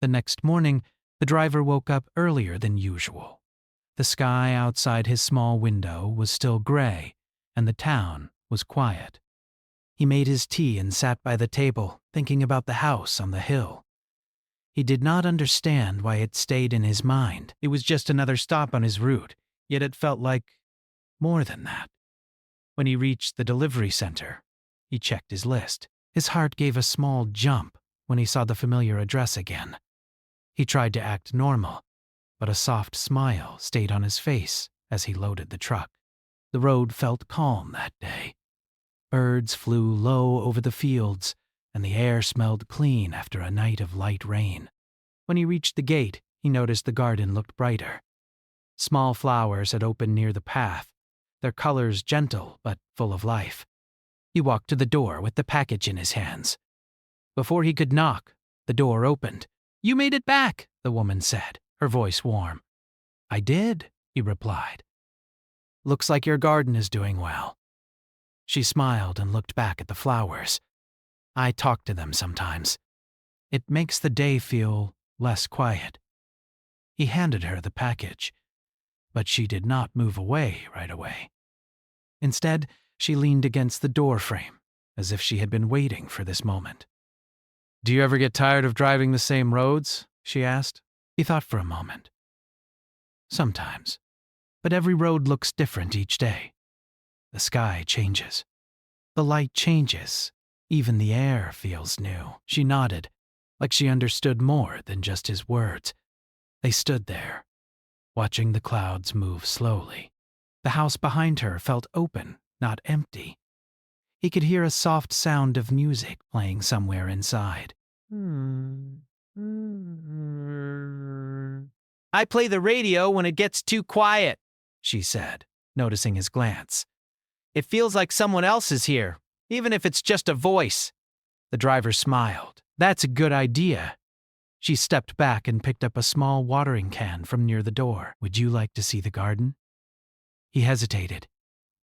The next morning, the driver woke up earlier than usual. The sky outside his small window was still gray, and the town was quiet. He made his tea and sat by the table, thinking about the house on the hill. He did not understand why it stayed in his mind. It was just another stop on his route, yet it felt like more than that. When he reached the delivery center, he checked his list. His heart gave a small jump when he saw the familiar address again. He tried to act normal, but a soft smile stayed on his face as he loaded the truck. The road felt calm that day. Birds flew low over the fields, and the air smelled clean after a night of light rain. When he reached the gate, he noticed the garden looked brighter. Small flowers had opened near the path, their colors gentle but full of life. He walked to the door with the package in his hands. Before he could knock, the door opened. "You made it back," the woman said, her voice warm. "I did," he replied. "Looks like your garden is doing well." She smiled and looked back at the flowers. "I talk to them sometimes. It makes the day feel less quiet." He handed her the package, but she did not move away right away. Instead, she leaned against the door frame, as if she had been waiting for this moment. "Do you ever get tired of driving the same roads?" she asked. He thought for a moment. "Sometimes, but every road looks different each day. The sky changes. The light changes. Even the air feels new." She nodded, like she understood more than just his words. They stood there, watching the clouds move slowly. The house behind her felt open, not empty. He could hear a soft sound of music playing somewhere inside. "I play the radio when it gets too quiet," she said, noticing his glance. "It feels like someone else is here, even if it's just a voice." The driver smiled. "That's a good idea." She stepped back and picked up a small watering can from near the door. "Would you like to see the garden?" He hesitated.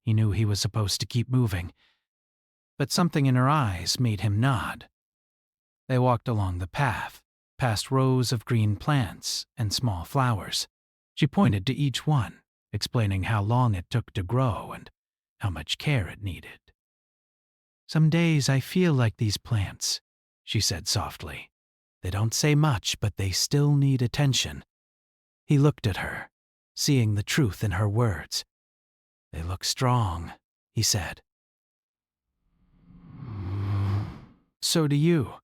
He knew he was supposed to keep moving, but something in her eyes made him nod. They walked along the path, past rows of green plants and small flowers. She pointed to each one, explaining how long it took to grow and how much care it needed. "Some days I feel like these plants," she said softly. "They don't say much, but they still need attention." He looked at her, seeing the truth in her words. "They look strong," he said. "So do you."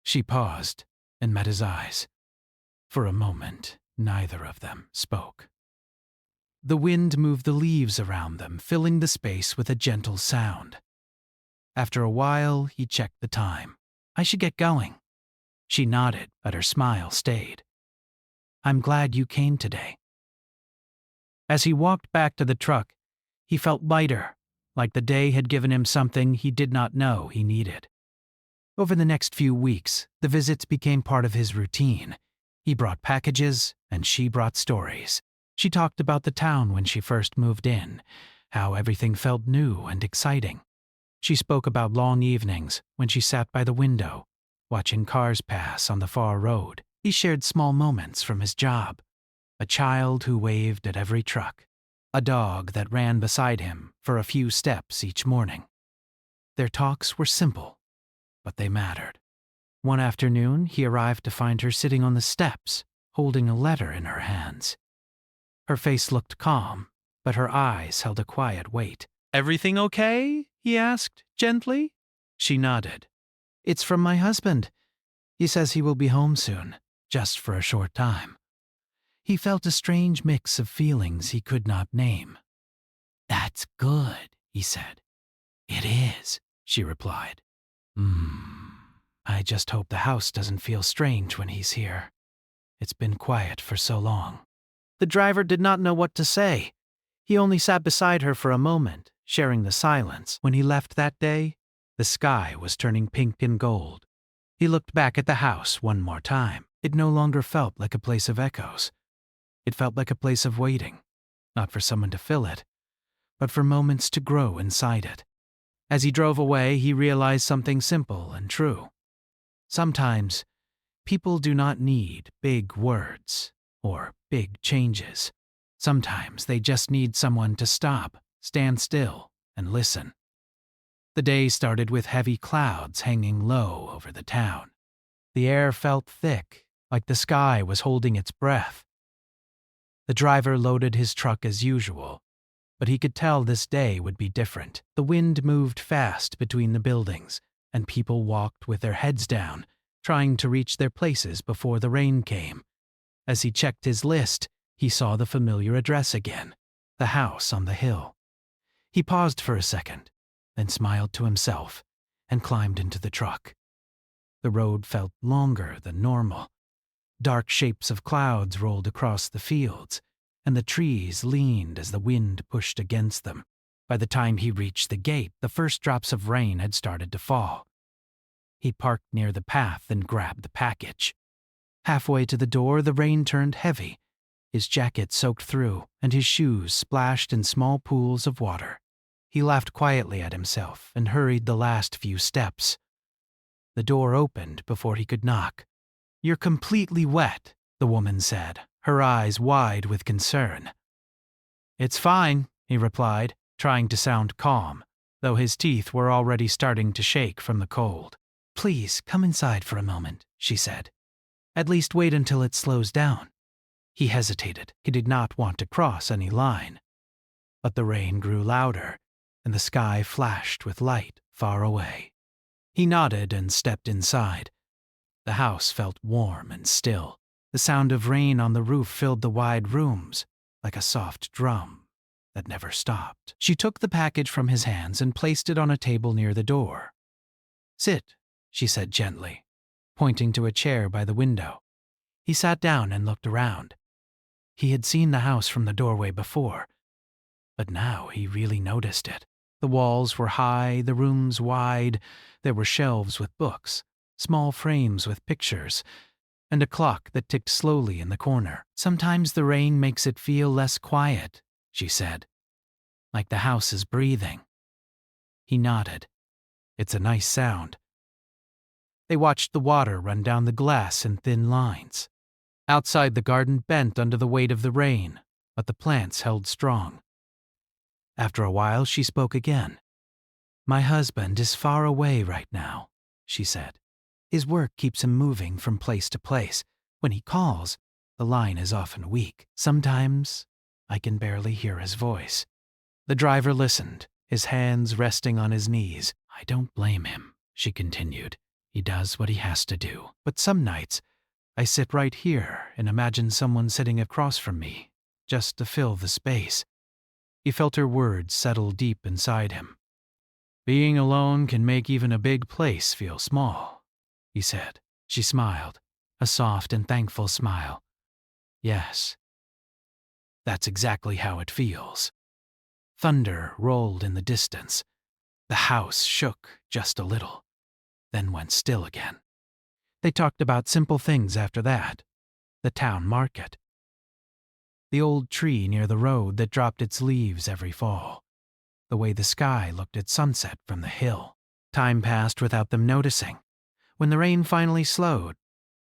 She paused and met his eyes. For a moment, neither of them spoke. The wind moved the leaves around them, filling the space with a gentle sound. After a while, he checked the time. "I should get going." She nodded, but her smile stayed. "I'm glad you came today." As he walked back to the truck, he felt lighter, like the day had given him something he did not know he needed. Over the next few weeks, the visits became part of his routine. He brought packages, and she brought stories. She talked about the town when she first moved in, how everything felt new and exciting. She spoke about long evenings when she sat by the window, watching cars pass on the far road. He shared small moments from his job. A child who waved at every truck. A dog that ran beside him for a few steps each morning. Their talks were simple, but they mattered. One afternoon, he arrived to find her sitting on the steps, holding a letter in her hands. Her face looked calm, but her eyes held a quiet weight. "Everything okay?" he asked, gently. She nodded. "It's from my husband. He says he will be home soon, just for a short time." He felt a strange mix of feelings he could not name. "That's good," he said. "It is," she replied. I just hope the house doesn't feel strange when he's here. It's been quiet for so long." The driver did not know what to say. He only sat beside her for a moment, sharing the silence. When he left that day, the sky was turning pink and gold. He looked back at the house one more time. It no longer felt like a place of echoes. It felt like a place of waiting, not for someone to fill it, but for moments to grow inside it. As he drove away, he realized something simple and true. Sometimes, People do not need big words or big changes. Sometimes they just need someone to stop, stand still, and listen. The day started with heavy clouds hanging low over the town. The air felt thick, like the sky was holding its breath. The driver loaded his truck as usual, but he could tell this day would be different. The wind moved fast between the buildings, and people walked with their heads down, trying to reach their places before the rain came. As he checked his list, he saw the familiar address again, the house on the hill. He paused for a second, then smiled to himself and climbed into the truck. The road felt longer than normal. Dark shapes of clouds rolled across the fields, and the trees leaned as the wind pushed against them. By the time he reached the gate, the first drops of rain had started to fall. He parked near the path and grabbed the package. Halfway to the door, the rain turned heavy. His jacket soaked through, and his shoes splashed in small pools of water. He laughed quietly at himself and hurried the last few steps. The door opened before he could knock. "You're completely wet," the woman said, her eyes wide with concern. "It's fine," he replied, trying to sound calm, though his teeth were already starting to shake from the cold. "Please, come inside for a moment," she said. "At least wait until it slows down." He hesitated. He did not want to cross any line. But the rain grew louder, and the sky flashed with light far away. He nodded and stepped inside. The house felt warm and still. The sound of rain on the roof filled the wide rooms like a soft drum that never stopped. She took the package from his hands and placed it on a table near the door. "Sit," she said gently, pointing to a chair by the window. He sat down and looked around. He had seen the house from the doorway before, but now he really noticed it. The walls were high, the rooms wide. There were shelves with books, small frames with pictures, and a clock that ticked slowly in the corner. "Sometimes the rain makes it feel less quiet," she said, "like the house is breathing." He nodded. "It's a nice sound." They watched the water run down the glass in thin lines. Outside, the garden bent under the weight of the rain, but the plants held strong. After a while, she spoke again. "My husband is far away right now," she said. "His work keeps him moving from place to place. When he calls, the line is often weak. Sometimes I can barely hear his voice." The driver listened, his hands resting on his knees. "I don't blame him," she continued. "He does what he has to do. But some nights, I sit right here and imagine someone sitting across from me, just to fill the space." He felt her words settle deep inside him. "Being alone can make even a big place feel small," he said. She smiled, a soft and thankful smile. "Yes, that's exactly how it feels." Thunder rolled in the distance. The house shook just a little, then went still again. They talked about simple things after that. The town market. The old tree near the road that dropped its leaves every fall. The way the sky looked at sunset from the hill. Time passed without them noticing. When the rain finally slowed,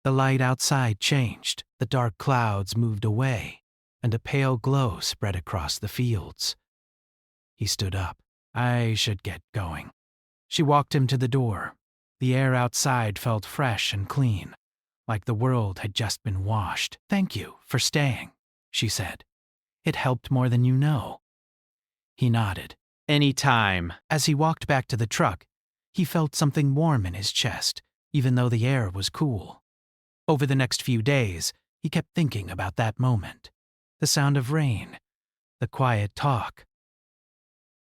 the light outside changed. The dark clouds moved away, and a pale glow spread across the fields. He stood up. "I should get going." She walked him to the door. The air outside felt fresh and clean, like the world had just been washed. "Thank you for staying," she said. "It helped more than you know." He nodded. "Any time." As he walked back to the truck, he felt something warm in his chest, even though the air was cool. Over the next few days, he kept thinking about that moment. The sound of rain, the quiet talk,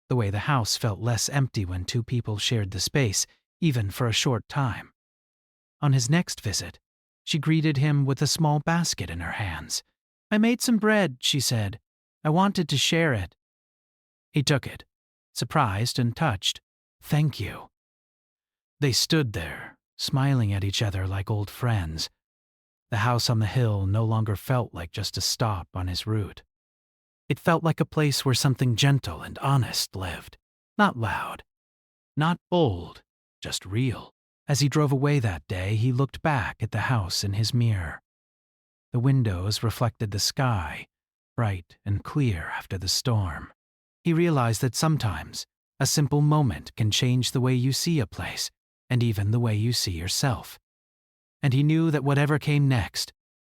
the way the house felt less empty when two people shared the space, even for a short time. On his next visit, she greeted him with a small basket in her hands. "I made some bread," she said. "I wanted to share it." He took it, surprised and touched. "Thank you." They stood there, smiling at each other like old friends. The house on the hill no longer felt like just a stop on his route. It felt like a place where something gentle and honest lived. Not loud, not bold, just real. As he drove away that day, he looked back at the house in his mirror. The windows reflected the sky, bright and clear after the storm. He realized that sometimes a simple moment can change the way you see a place, and even the way you see yourself. And he knew that whatever came next,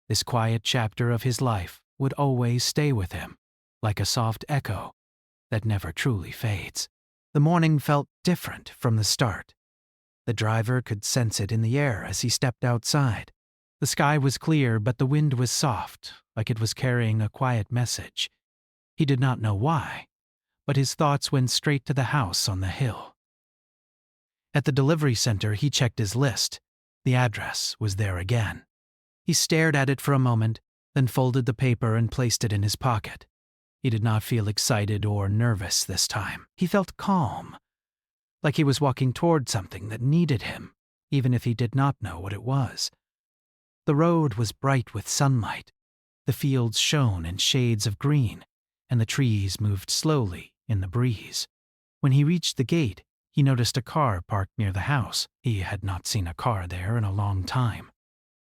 this quiet chapter of his life would always stay with him, like a soft echo that never truly fades. The morning felt different from the start. The driver could sense it in the air as he stepped outside. The sky was clear, but the wind was soft, like it was carrying a quiet message. He did not know why, but his thoughts went straight to the house on the hill. At the delivery center, he checked his list. The address was there again. He stared at it for a moment, then folded the paper and placed it in his pocket. He did not feel excited or nervous this time. He felt calm, like he was walking toward something that needed him, even if he did not know what it was. The road was bright with sunlight. The fields shone in shades of green, and the trees moved slowly in the breeze. When he reached the gate, he noticed a car parked near the house. He had not seen a car there in a long time.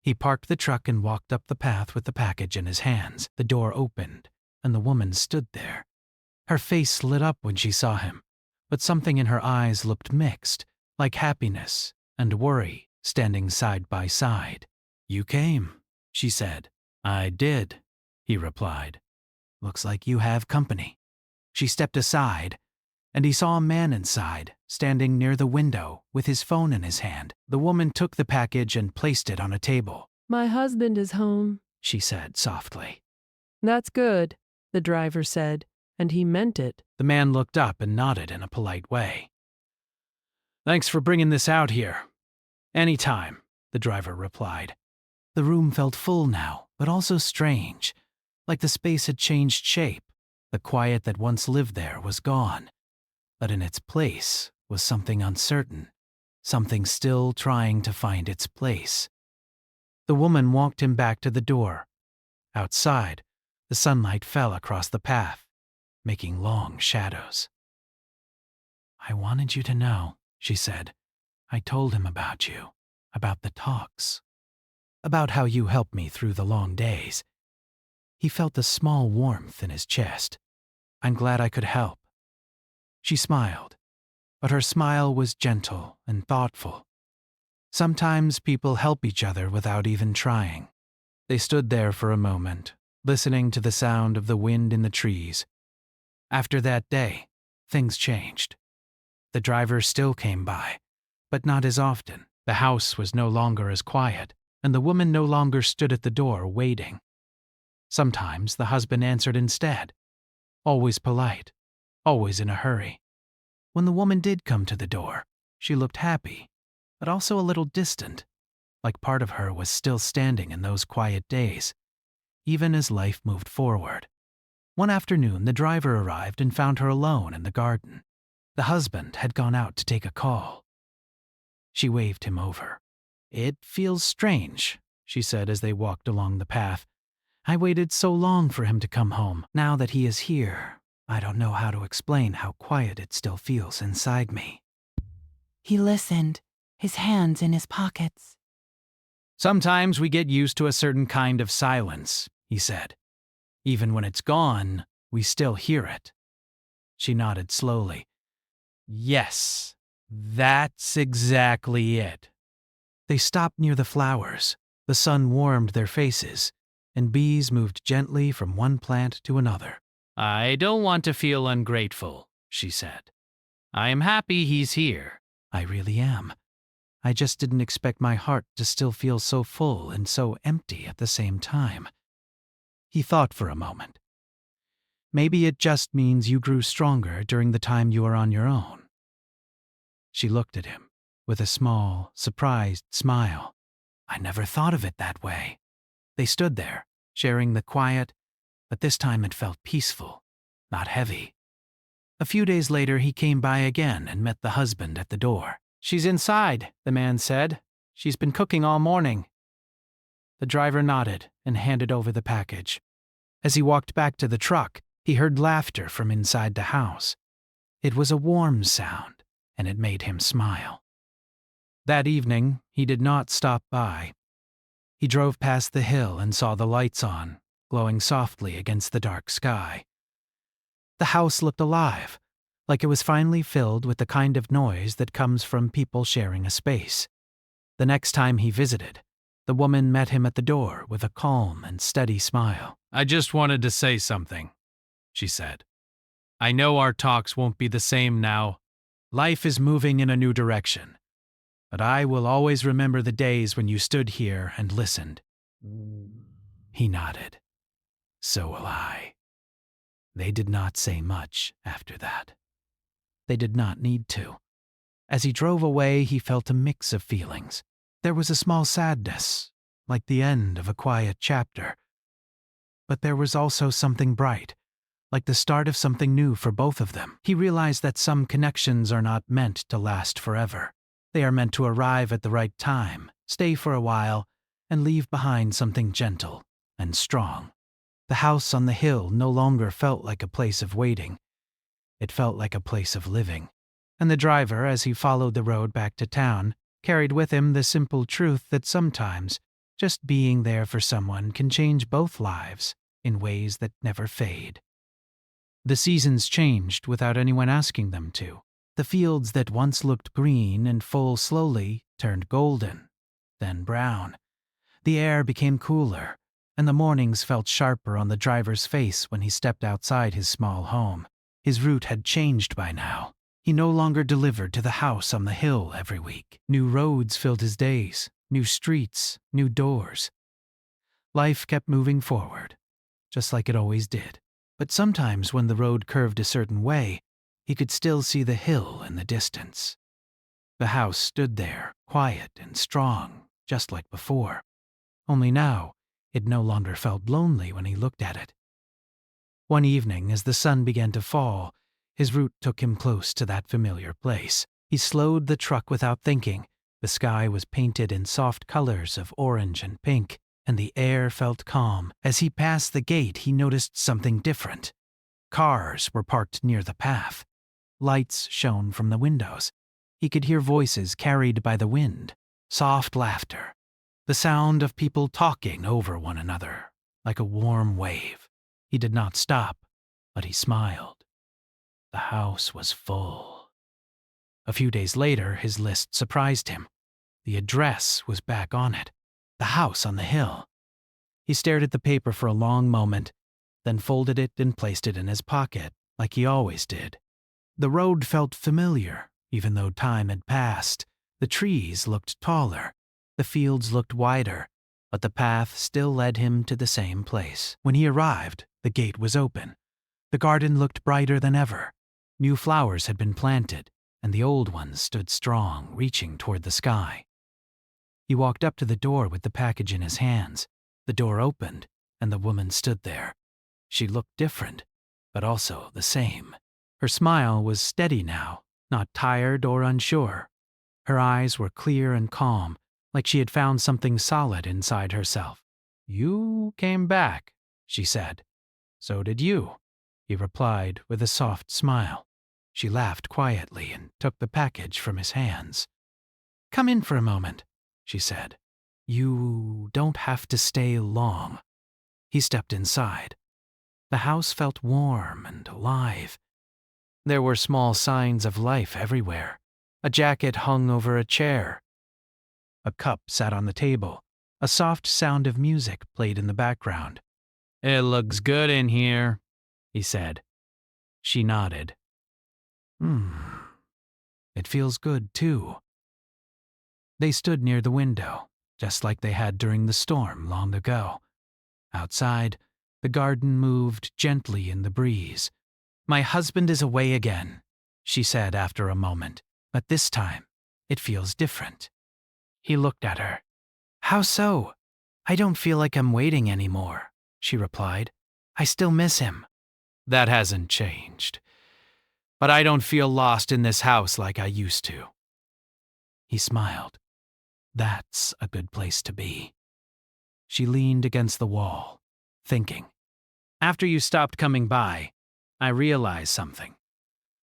He parked the truck and walked up the path with the package in his hands. The door opened, and the woman stood there. Her face lit up when she saw him, but something in her eyes looked mixed, like happiness and worry standing side by side. "You came," she said. "I did," he replied. "Looks like you have company." She stepped aside, and he saw a man inside, standing near the window with his phone in his hand. The woman took the package and placed it on a table. "My husband is home," she said softly. "That's good," the driver said, and he meant it. The man looked up and nodded in a polite way. "Thanks for bringing this out here." "Anytime," the driver replied. The room felt full now, but also strange, like the space had changed shape. The quiet that once lived there was gone, but in its place was something uncertain, something still trying to find its place. The woman walked him back to the door. Outside, the sunlight fell across the path, making long shadows. "I wanted you to know," she said. "I told him about you, about the talks, about how you helped me through the long days." He felt a small warmth in his chest. "I'm glad I could help." She smiled, but her smile was gentle and thoughtful. Sometimes people help each other without even trying. They stood there for a moment, listening to the sound of the wind in the trees. After that day, things changed. The driver still came by, but not as often. The house was no longer as quiet, and the woman no longer stood at the door waiting. Sometimes the husband answered instead, always polite, always in a hurry. When the woman did come to the door, she looked happy, but also a little distant, like part of her was still standing in those quiet days, even as life moved forward. One afternoon, the driver arrived and found her alone in the garden. The husband had gone out to take a call. She waved him over. "It feels strange," she said as they walked along the path. "I waited so long for him to come home. Now that he is here, I don't know how to explain how quiet it still feels inside me." He listened, his hands in his pockets. "Sometimes we get used to a certain kind of silence," he said. "Even when it's gone, we still hear it." She nodded slowly. "Yes, that's exactly it." They stopped near the flowers. The sun warmed their faces, and bees moved gently from one plant to another. "I don't want to feel ungrateful," she said. "I am happy he's here." "I really am. I just didn't expect my heart to still feel so full and so empty at the same time." He thought for a moment. "Maybe it just means you grew stronger during the time you were on your own." She looked at him with a small, surprised smile. "I never thought of it that way." They stood there, sharing the quiet, but this time it felt peaceful, not heavy. A few days later, he came by again and met the husband at the door. "She's inside," the man said. "She's been cooking all morning." The driver nodded and handed over the package. As he walked back to the truck, he heard laughter from inside the house. It was a warm sound, and it made him smile. That evening, he did not stop by. He drove past the hill and saw the lights on, glowing softly against the dark sky. The house looked alive, like it was finally filled with the kind of noise that comes from people sharing a space. The next time he visited, the woman met him at the door with a calm and steady smile. "I just wanted to say something," she said. "I know our talks won't be the same now. Life is moving in a new direction. But I will always remember the days when you stood here and listened." He nodded. "So will I." They did not say much after that. They did not need to. As he drove away, he felt a mix of feelings. There was a small sadness, like the end of a quiet chapter. But there was also something bright, like the start of something new for both of them. He realized that some connections are not meant to last forever. They are meant to arrive at the right time, stay for a while, and leave behind something gentle and strong. The house on the hill no longer felt like a place of waiting. It felt like a place of living. And the driver, as he followed the road back to town, carried with him the simple truth that sometimes just being there for someone can change both lives in ways that never fade. The seasons changed without anyone asking them to. The fields that once looked green and full slowly turned golden, then brown. The air became cooler, and the mornings felt sharper on the driver's face when he stepped outside his small home. His route had changed by now. He no longer delivered to the house on the hill every week. New roads filled his days, new streets, new doors. Life kept moving forward, just like it always did. But sometimes when the road curved a certain way, he could still see the hill in the distance. The house stood there, quiet and strong, just like before. Only now, it no longer felt lonely when he looked at it. One evening, as the sun began to fall, his route took him close to that familiar place. He slowed the truck without thinking. The sky was painted in soft colors of orange and pink, and the air felt calm. As he passed the gate, he noticed something different. Cars were parked near the path. Lights shone from the windows. He could hear voices carried by the wind, soft laughter, the sound of people talking over one another, like a warm wave. He did not stop, but he smiled. The house was full. A few days later, his list surprised him. The address was back on it. The house on the hill. He stared at the paper for a long moment, then folded it and placed it in his pocket, like he always did. The road felt familiar, even though time had passed. The trees looked taller. The fields looked wider, but the path still led him to the same place. When he arrived, the gate was open. The garden looked brighter than ever. New flowers had been planted, and the old ones stood strong, reaching toward the sky. He walked up to the door with the package in his hands. The door opened, and the woman stood there. She looked different, but also the same. Her smile was steady now, not tired or unsure. Her eyes were clear and calm, like she had found something solid inside herself. "You came back," she said. "So did you," he replied with a soft smile. She laughed quietly and took the package from his hands. "Come in for a moment," she said. "You don't have to stay long." He stepped inside. The house felt warm and alive. There were small signs of life everywhere. A jacket hung over a chair. A cup sat on the table. A soft sound of music played in the background. "It looks good in here," he said. She nodded. It feels good, too." They stood near the window, just like they had during the storm long ago. Outside, the garden moved gently in the breeze. "My husband is away again," she said after a moment, "but this time, it feels different." He looked at her. "How so?" "I don't feel like I'm waiting anymore," she replied. "I still miss him." "That hasn't changed. But I don't feel lost in this house like I used to." He smiled. "That's a good place to be." She leaned against the wall, thinking. "After you stopped coming by, I realized something.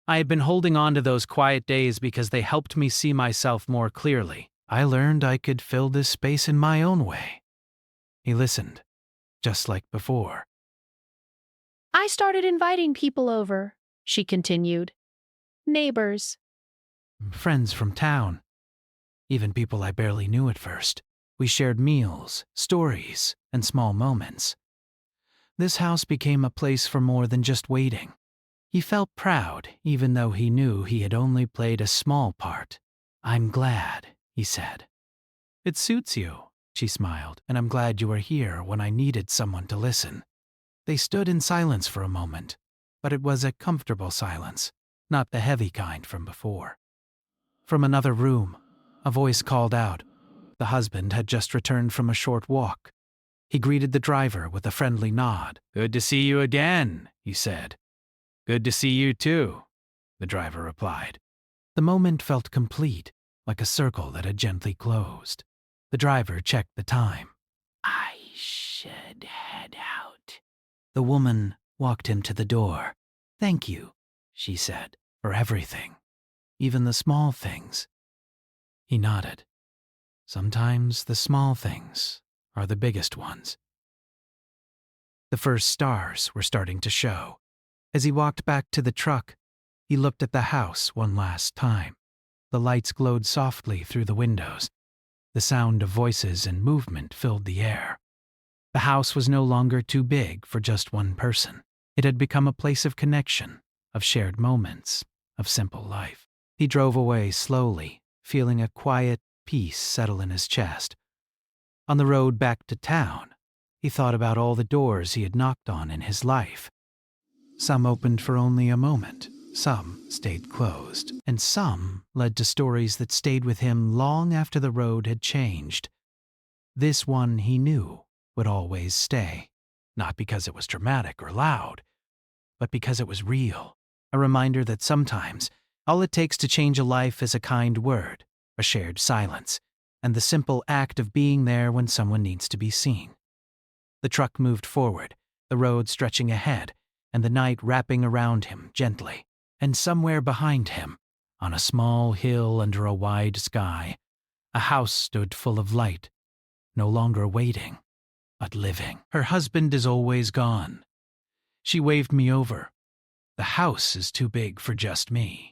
I had been holding on to those quiet days because they helped me see myself more clearly. I learned I could fill this space in my own way. He listened, just like before. I started inviting people over, she continued. Neighbors. Friends from town. Even people I barely knew at first. We shared meals, stories, and small moments. This house became a place for more than just waiting. He felt proud, even though he knew he had only played a small part. I'm glad, he said. It suits you, she smiled, and I'm glad you were here when I needed someone to listen. They stood in silence for a moment, but it was a comfortable silence, not the heavy kind from before. From another room, a voice called out. The husband had just returned from a short walk. He greeted the driver with a friendly nod. Good to see you again, he said. Good to see you too, the driver replied. The moment felt complete, like a circle that had gently closed. The driver checked the time. I should head out. The woman walked him to the door. Thank you, she said, for everything, even the small things. He nodded. Sometimes the small things are the biggest ones. The first stars were starting to show. As he walked back to the truck, he looked at the house one last time. The lights glowed softly through the windows. The sound of voices and movement filled the air. The house was no longer too big for just one person. It had become a place of connection, of shared moments, of simple life. He drove away slowly, feeling a quiet peace settle in his chest. On the road back to town, he thought about all the doors he had knocked on in his life. Some opened for only a moment, some stayed closed, and some led to stories that stayed with him long after the road had changed. This one he knew would always stay, not because it was dramatic or loud, but because it was real, a reminder that sometimes all it takes to change a life is a kind word, a shared silence, and the simple act of being there when someone needs to be seen. The truck moved forward, the road stretching ahead, and the night wrapping around him gently. And somewhere behind him, on a small hill under a wide sky, a house stood full of light, no longer waiting, but living. Her husband is always gone. She waved me over. The house is too big for just me.